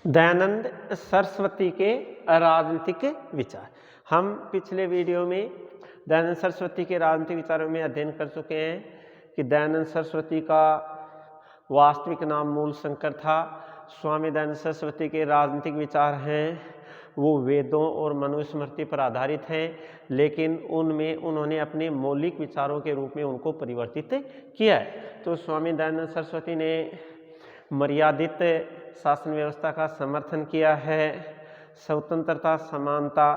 दयानंद सरस्वती के राजनीतिक विचार। हम पिछले वीडियो में दयानंद सरस्वती के राजनीतिक विचारों में अध्ययन कर चुके हैं कि दयानंद सरस्वती का वास्तविक नाम मूलशंकर था। स्वामी दयानंद सरस्वती के राजनीतिक विचार हैं वो वेदों और मनुस्मृति पर आधारित हैं, लेकिन उनमें उन्होंने अपने मौलिक विचारों के रूप में उनको परिवर्तित किया है। तो स्वामी दयानंद सरस्वती ने मर्यादित शासन व्यवस्था का समर्थन किया है, स्वतंत्रता समानता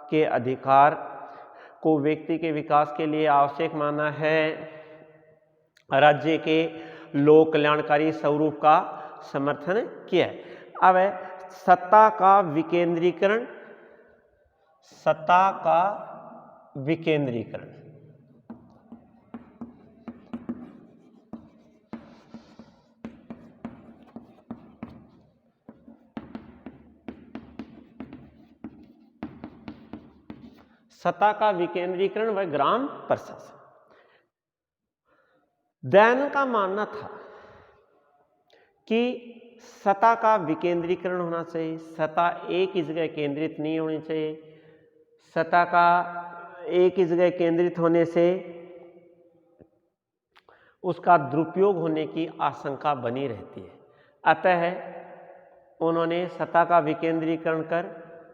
के अधिकार को व्यक्ति के विकास के लिए आवश्यक माना है, राज्य के लोक कल्याणकारी स्वरूप का समर्थन किया है। अब सत्ता का विकेंद्रीकरण, सत्ता का विकेंद्रीकरण। सत्ता का विकेंद्रीकरण व ग्राम प्रशासन। दयानंद का मानना था कि सत्ता का विकेंद्रीकरण होना चाहिए, सत्ता एक ही जगह केंद्रित नहीं होनी चाहिए। सत्ता का एक ही जगह केंद्रित होने से उसका दुरुपयोग होने की आशंका बनी रहती है। अतः उन्होंने सत्ता का विकेंद्रीकरण कर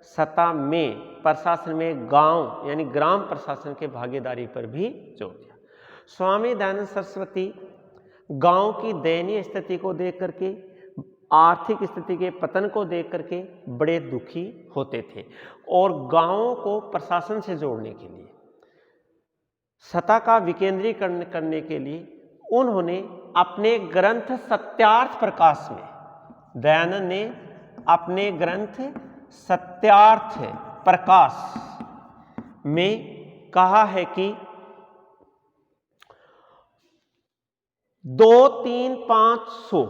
सत्ता में प्रशासन में गांव यानी ग्राम प्रशासन के भागीदारी पर भी जोर दिया। स्वामी दयानंद सरस्वती गांव की दयनीय स्थिति को देख करके, आर्थिक स्थिति के पतन को देख करके बड़े दुखी होते थे और गांवों को प्रशासन से जोड़ने के लिए, सत्ता का विकेंद्रीकरण करने के लिए उन्होंने अपने ग्रंथ सत्यार्थ प्रकाश में, दयानंद ने अपने ग्रंथ सत्यार्थ प्रकाश में कहा है कि 2, 3, 500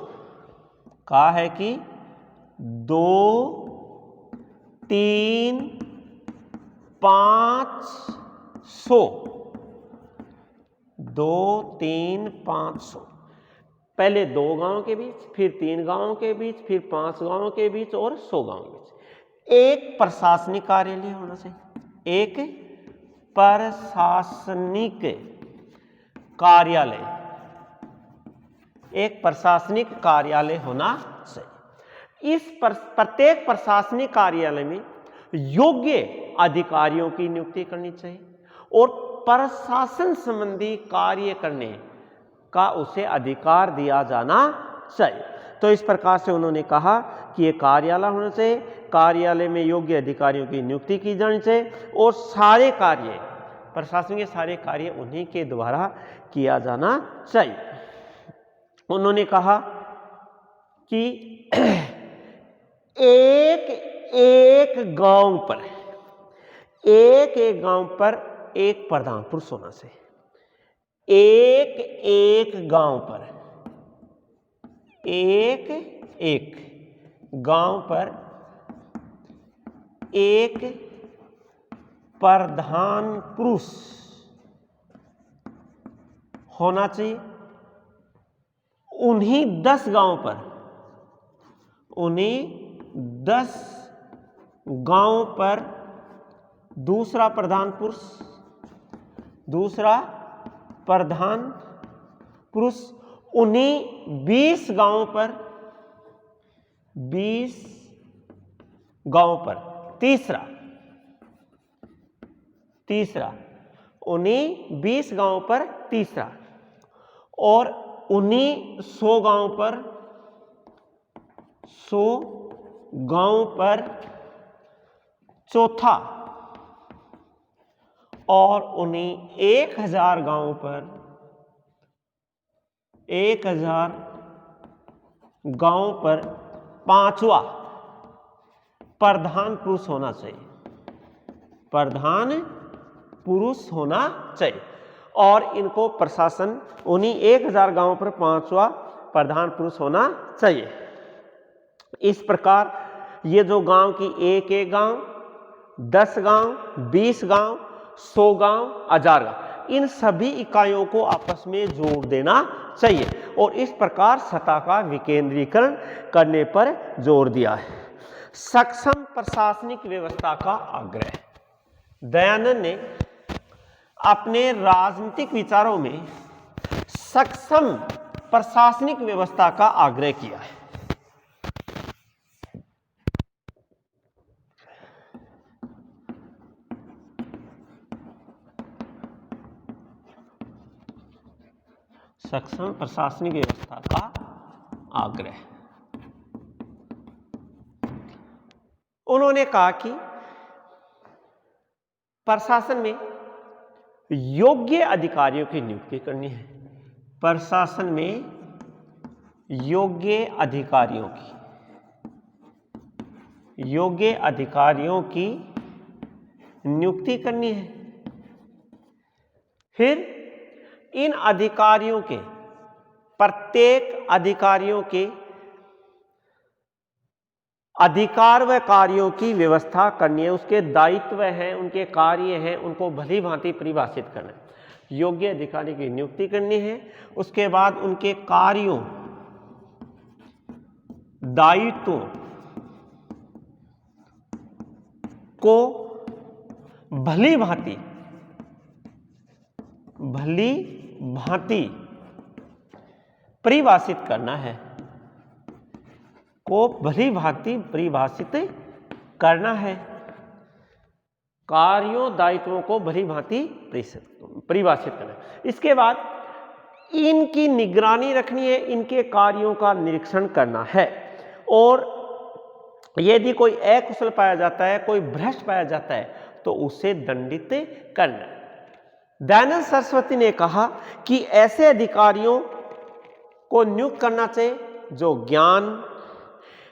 कहा है कि 2, 3, 500 2, 3, 500 पहले 2 गांवों के बीच, फिर 3 गांवों के बीच, फिर 5 गांवों के बीच और 100 गांवों के बीच एक प्रशासनिक कार्यालय होना चाहिए। एक प्रशासनिक कार्यालय, एक प्रशासनिक कार्यालय होना चाहिए। इस प्रत्येक प्रशासनिक कार्यालय में योग्य अधिकारियों की नियुक्ति करनी चाहिए और प्रशासन संबंधी कार्य करने का उसे अधिकार दिया जाना चाहिए। तो इस प्रकार से उन्होंने कहा कि यह कार्यालय होना चाहिए, कार्यालय में योग्य अधिकारियों की नियुक्ति की जानी चाहिए और सारे कार्य, प्रशासन के सारे कार्य उन्हीं के द्वारा किया जाना चाहिए। उन्होंने कहा कि एक गांव पर, एक गांव पर एक प्रधान पुरुष होना चाहिए। एक गांव पर, एक गांव पर एक प्रधान पुरुष होना चाहिए। उन्हीं 10 गांव पर, उन्हीं 10 गांव पर दूसरा प्रधान पुरुष, दूसरा प्रधान पुरुष, उन्हीं 20 गांवों पर, 20 गांवों पर तीसरा, उन्हीं 20 गांवों पर तीसरा और उन्हीं 100 गांवों पर, 100 गांवों पर चौथा और उन्हीं 1000 गांवों पर, 1000 गांवों पर 5वां प्रधान पुरुष होना चाहिए। प्रधान पुरुष होना चाहिए और इनको प्रशासन उन्हीं 1000 गांवों पर 5वां प्रधान पुरुष होना चाहिए। इस प्रकार ये जो गांव की एक गांव, 10 गांव, 20 गांव, 100 गांव, 1000 गांव, इन सभी इकाइयों को आपस में जोड़ देना चाहिए और इस प्रकार सत्ता का विकेंद्रीकरण करने पर जोर दिया है। सक्षम प्रशासनिक व्यवस्था का आग्रह। दयानंद ने अपने राजनीतिक विचारों में सक्षम प्रशासनिक व्यवस्था का आग्रह किया है। सक्षम प्रशासनिक व्यवस्था का आग्रह। उन्होंने कहा कि प्रशासन में योग्य अधिकारियों की नियुक्ति करनी है। प्रशासन में योग्य अधिकारियों की नियुक्ति करनी है। फिर इन अधिकारियों के, प्रत्येक अधिकारियों के अधिकार व कार्यों की व्यवस्था करनी है। उसके दायित्व हैं, उनके कार्य हैं, उनको भली भांति परिभाषित करना है। योग्य अधिकारी की नियुक्ति करनी है। उसके बाद उनके कार्यों, दायित्वों को भली भांति परिभाषित करना है, को भली भांति परिभाषित करना है। कार्यों, दायित्वों को भली भांति परिभाषित करना है। इसके बाद इनकी निगरानी रखनी है, इनके कार्यों का निरीक्षण करना है। और यदि कोई अकुशल पाया जाता है, कोई भ्रष्ट पाया जाता है, तो उसे दंडित करना है। दयानंद सरस्वती ने कहा कि ऐसे अधिकारियों को नियुक्त करना चाहिए जो ज्ञान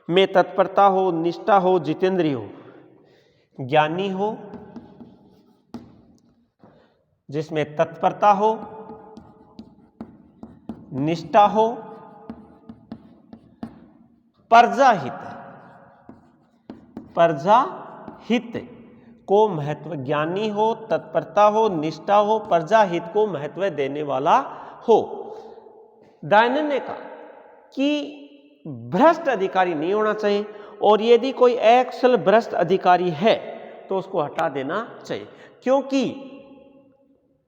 में तत्परता हो, निष्ठा हो, जितेंद्रिय हो। ज्ञानी हो, जिसमें तत्परता हो, निष्ठा हो, प्रजाहित को महत्व, ज्ञानी हो, तत्परता हो, निष्ठा हो, प्रजाहित को महत्व देने वाला हो। दयानंद ने कहा कि भ्रष्ट अधिकारी नहीं होना चाहिए, और यदि कोई अकुशल भ्रष्ट अधिकारी है तो उसको हटा देना चाहिए। क्योंकि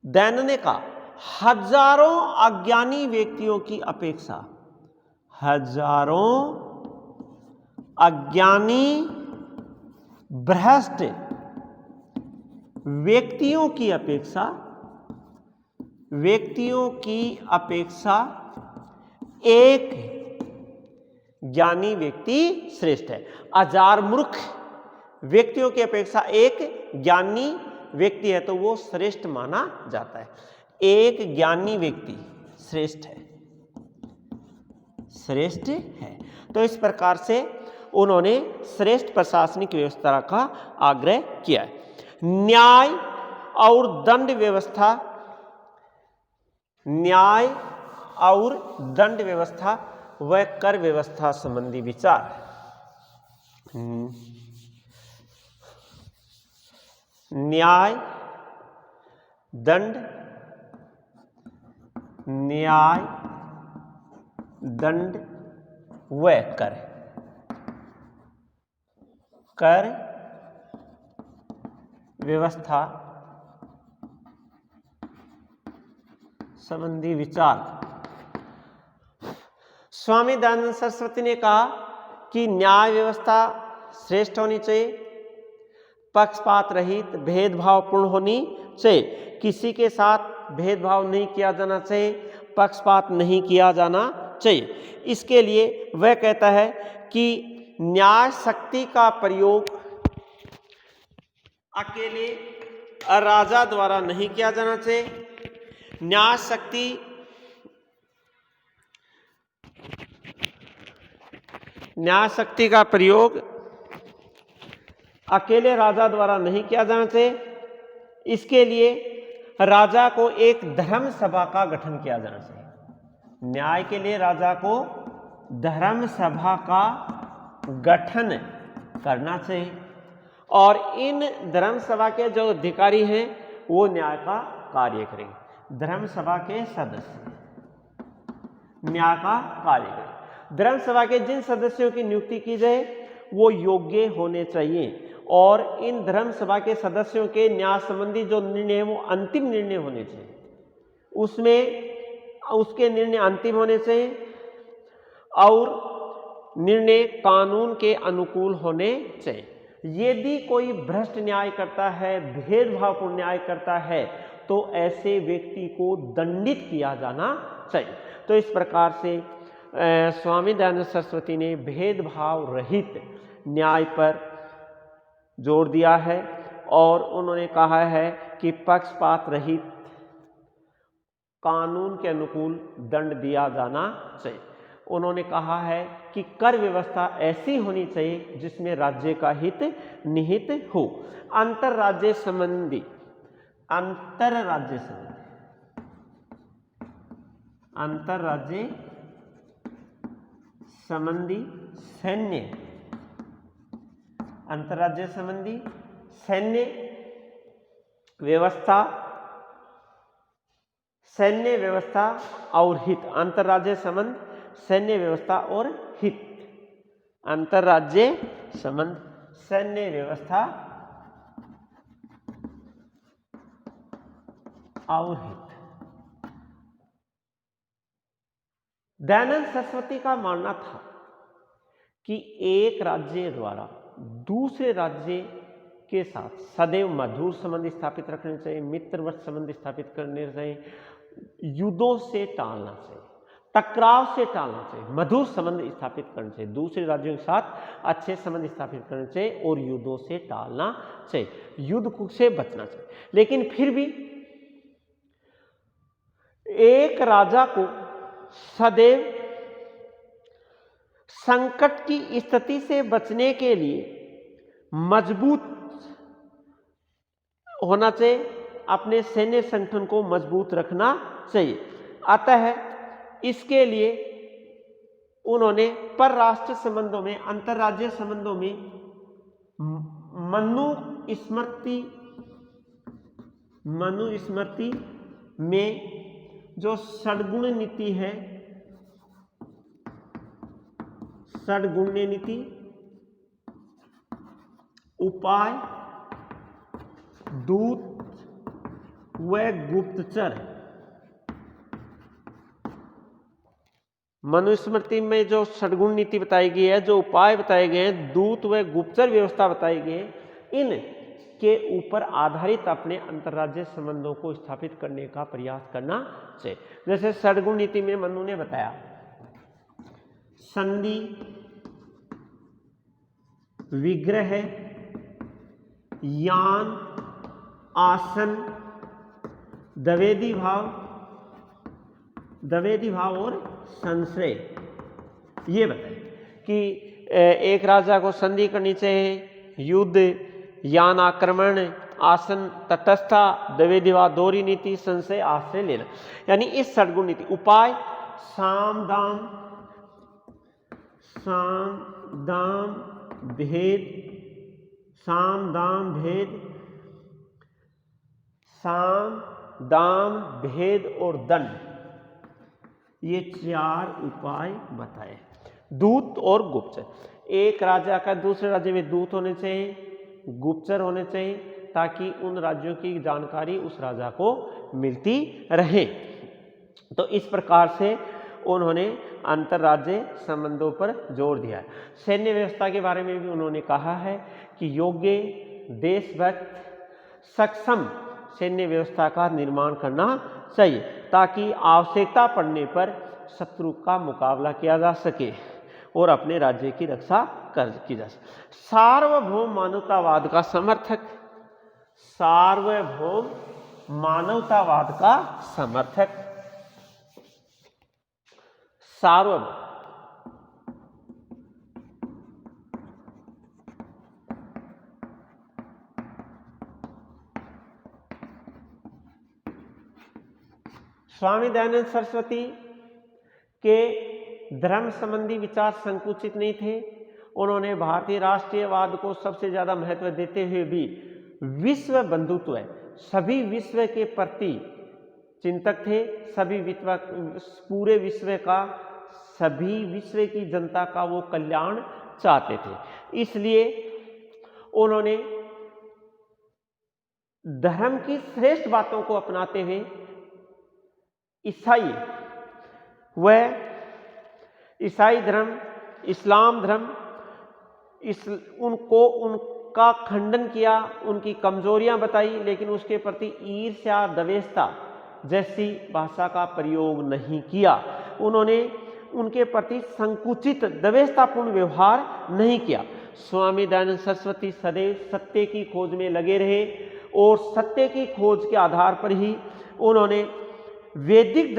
दयानंद ने कहा हजारों अज्ञानी व्यक्तियों की अपेक्षा, हजारों अज्ञानी भ्रष्ट व्यक्तियों की अपेक्षा एक ज्ञानी व्यक्ति श्रेष्ठ है। हजार मूर्ख व्यक्तियों की अपेक्षा एक ज्ञानी व्यक्ति है तो वो श्रेष्ठ माना जाता है। एक ज्ञानी व्यक्ति श्रेष्ठ है। तो इस प्रकार से उन्होंने श्रेष्ठ प्रशासनिक व्यवस्था का आग्रह किया है। न्याय और दंड व्यवस्था, न्याय और दंड व्यवस्था व कर व्यवस्था संबंधी विचार। न्याय दंड व कर व्यवस्था संबंधी विचार। स्वामी दयानंद सरस्वती ने कहा कि न्याय व्यवस्था श्रेष्ठ होनी चाहिए, पक्षपात रहित, भेदभावपूर्ण होनी चाहिए। किसी के साथ भेदभाव नहीं किया जाना चाहिए, पक्षपात नहीं किया जाना चाहिए। इसके लिए वह कहता है कि न्याय शक्ति का प्रयोग अकेले राजा द्वारा नहीं किया जाना चाहिए। न्याय शक्ति का प्रयोग अकेले राजा द्वारा नहीं किया जाना चाहिए। इसके लिए राजा को एक धर्म सभा का गठन किया जाना चाहिए। न्याय के लिए राजा को धर्म सभा का गठन करना चाहिए, और इन धर्म सभा के जो अधिकारी हैं वो न्याय का कार्य करेंगे। धर्म सभा के सदस्य न्याय का कार्य करेंगे। धर्म सभा के जिन सदस्यों की नियुक्ति की जाए वो योग्य होने चाहिए और इन धर्म सभा के सदस्यों के न्याय संबंधी जो निर्णय है वो अंतिम निर्णय होने चाहिए, उसमें उसके निर्णय अंतिम होने चाहिए और निर्णय कानून के अनुकूल होने चाहिए। यदि कोई भ्रष्ट न्याय करता है, भेदभावपूर्ण न्याय करता है, तो ऐसे व्यक्ति को दंडित किया जाना चाहिए। तो इस प्रकार से स्वामी दयानंद सरस्वती ने भेदभाव रहित न्याय पर जोर दिया है और उन्होंने कहा है कि पक्षपात रहित कानून के अनुकूल दंड दिया जाना चाहिए। उन्होंने कहा है कि कर व्यवस्था ऐसी होनी चाहिए जिसमें राज्य का हित निहित हो। अंतरराज्य संबंधी अंतरराज्य संबंधी सैन्य व्यवस्था और हित। अंतरराज्य संबंध, सैन्य व्यवस्था और हित। अंतरराज्य संबंध, सैन्य व्यवस्था और हित। दयानंद सरस्वती का मानना था कि एक राज्य द्वारा दूसरे राज्य के साथ सदैव मधुर संबंध स्थापित रखने चाहिए, मित्रवत संबंध स्थापित करने चाहिए, युद्धों से टालना चाहिए, टकराव से टालना चाहिए, मधुर संबंध स्थापित करना चाहिए, दूसरे राज्यों के साथ अच्छे संबंध स्थापित करने चाहिए और युद्धों से टालना चाहिए, युद्ध से बचना चाहिए। लेकिन फिर भी एक राजा को सदैव संकट की स्थिति से बचने के लिए मजबूत होना चाहिए, अपने सैन्य संगठन को मजबूत रखना चाहिए। अतः इसके लिए उन्होंने परराष्ट्र संबंधों में, अंतरराज्यीय संबंधों में मनुस्मृति में जो षड्गुण नीति है, षड्गुण्य नीति, उपाय, दूत व गुप्तचर, मनुस्मृति में जो षड्गुण नीति बताई गई है, जो उपाय बताए गए हैं, दूत व गुप्तचर व्यवस्था बताई गई है, इन के ऊपर आधारित अपने अंतर्राज्यीय संबंधों को स्थापित करने का प्रयास करना चाहिए। जैसे षड्गुण नीति में मनु ने बताया संधि, विग्रह, यान, आसन, द्विवेदी भाव और संश्रय। ये बताए कि एक राजा को संधि करनी चाहिए, युद्ध, यान, आक्रमण, आसन, तटस्थता, द्विवेदी भाव, दोहरी नीति, संशय, आश्रय लेना। यानी इस षड्गुण नीति, उपाय साम दाम भेद और दंड, ये चार उपाय बताए। दूत और गुप्तचर, एक राजा का दूसरे राज्य में दूत होने चाहिए, गुप्तचर होने चाहिए, ताकि उन राज्यों की जानकारी उस राजा को मिलती रहे। तो इस प्रकार से उन्होंने अंतरराज्य संबंधों पर जोर दिया है। सैन्य व्यवस्था के बारे में भी उन्होंने कहा है कि योग्य, देशभक्त, सक्षम सैन्य व्यवस्था का निर्माण करना चाहिए, ताकि आवश्यकता पड़ने पर शत्रु का मुकाबला किया जा सके और अपने राज्य की रक्षा की जा सके। सार्वभौम मानवतावाद का समर्थक, सार्वभौम मानवतावाद का समर्थक, सार्वभौम स्वामी दयानंद सरस्वती के धर्म संबंधी विचार संकुचित नहीं थे। उन्होंने भारतीय राष्ट्रीयवाद को सबसे ज्यादा महत्व देते हुए भी विश्व बंधुत्व, सभी विश्व के प्रति चिंतक थे, पूरे विश्व का, सभी विश्व की जनता का वो कल्याण चाहते थे। इसलिए उन्होंने धर्म की श्रेष्ठ बातों को अपनाते हुए ईसाई धर्म, इस्लाम धर्म उनका खंडन किया, उनकी कमजोरियां बताई, लेकिन उसके प्रति ईर्ष्या, द्वेषता जैसी भाषा का प्रयोग नहीं किया। उन्होंने उनके प्रति संकुचित, द्वेषतापूर्ण व्यवहार नहीं किया। स्वामी दयानंद सरस्वती सदैव सत्य की खोज में लगे रहे और सत्य की खोज के आधार पर ही उन्होंने वैदिक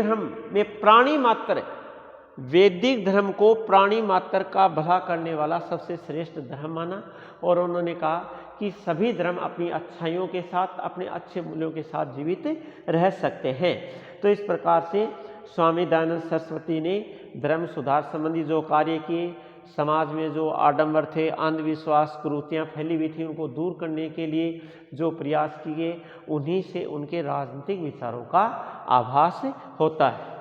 धर्म को प्राणी मात्र का भला करने वाला सबसे श्रेष्ठ धर्म माना और उन्होंने कहा कि सभी धर्म अपनी अच्छाइयों के साथ, अपने अच्छे मूल्यों के साथ जीवित रह सकते हैं। तो इस प्रकार से स्वामी दयानंद सरस्वती ने धर्म सुधार संबंधी जो कार्य किए, समाज में जो आडंबर थे, अंधविश्वास, कुरीतियाँ फैली हुई थी, उनको दूर करने के लिए जो प्रयास किए, उन्हीं से उनके राजनीतिक विचारों का आभास होता है।